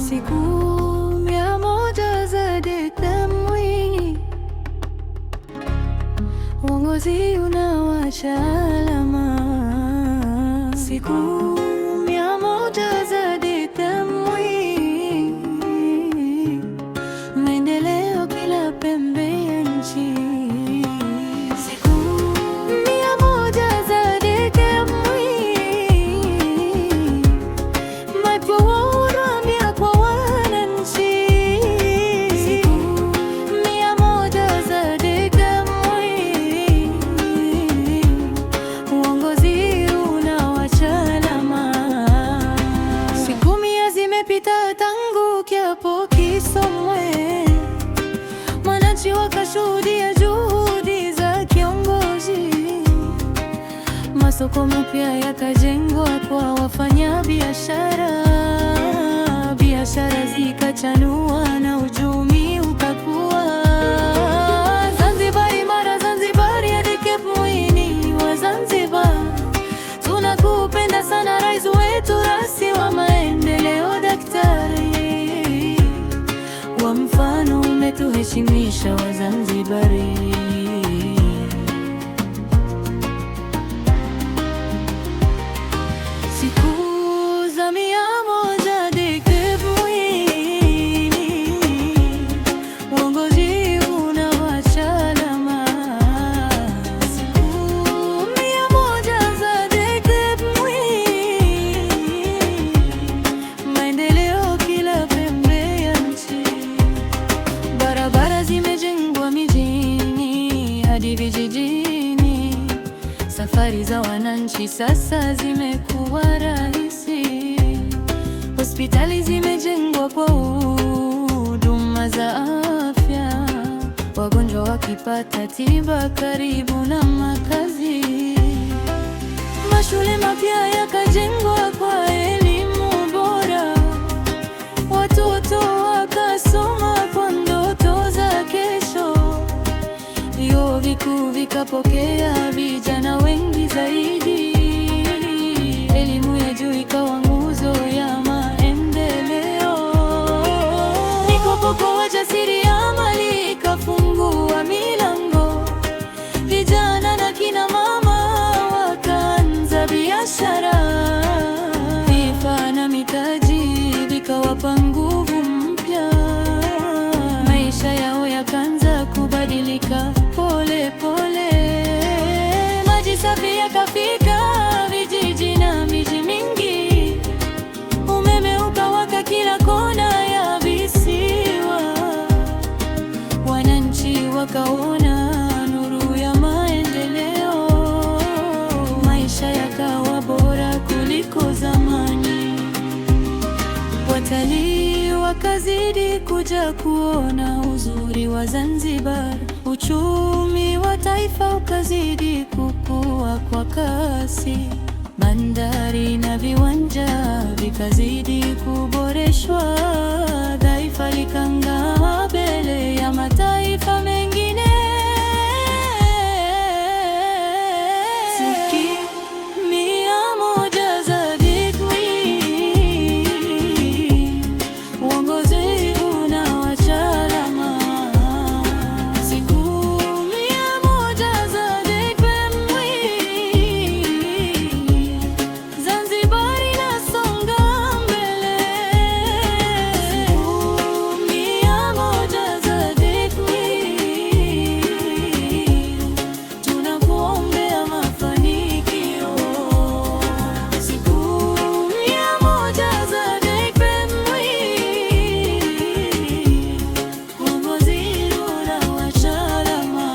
Siku 100 za DKMWI, uongozi unawacha alama. Siku 100 za DKMWI, maendeleo kila pembe ya nchi. Siku 100 za DKMWI, mapya kwa wananchi. Siku 100 za DKMWI, uongozi unawacha alama. Siku 100 zimepita tangu kiapo kisomwe, wananchi wakashuhudia juhudi za kiongozi. Masoko mapya yakajengwa kwa wafanyabiashara, biashara zikachanua na uchumi ukakua. Zanzibar imara, Zanzibar ya DKMWI wa Zanzibar. Tunakupenda sana rais wetu, rasi wa maendeleo, daktari wa mfano, umetuheshimisha Wazanzibari. Siku za 100 DKMWI, uongozi unawacha alama. Siku 100 za DKMWI, maendeleo kila pembe ya nchi. Barabara zimejengwa mijini hadi vijijini, safari za wananchi sasa zimekuwa rahisi. Hospitali zimejengwa kwa huduma za afya, wagonjwa wakipata tiba karibu na makazi. Mashule mapya yakajengwa kwa elimu bora, watoto wakasoma kwa ndoto za kesho. Vyuo vikuu vikapokea vijana wengi zaidi, elimu ya juu ikawa nguzo ya maendeleo. Mikopo kwa wajasiriamali ikafungua milango, vijana na kina mama wakaanza biashara. Vifaa na mitaji vikawapa nguvu mpya, maisha yao yakaanza kubadilika pole pole. Maji safi yakafika vijiji na miji mingi, umeme ukawaka kila kona ya visiwa. Wananchi wakaona nuru ya maendeleo, maisha yakawa bora kuliko zamani. Watalii wakazidi kuja kuona uzuri wa Zanzibar, uchumi wa taifa ukazidi kukua kwa kasi. Bandari na viwanja vikazidi kuboreshwa, taifa likang'aa mbele ya mataifa mengine. Siku 100 za DKMWI, uongozi unawacha alama. Siku 100 za DKMWI, Zanzibar inasonga mbele. Siku 100 za DKMWI, tunakuombea mafanikio. Siku 100 za DKMWI, uongozi unawacha alama.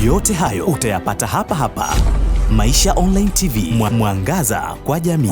Yote hayo utayapata hapa hapa Maisha Online TV, mwangaza kwa jamii.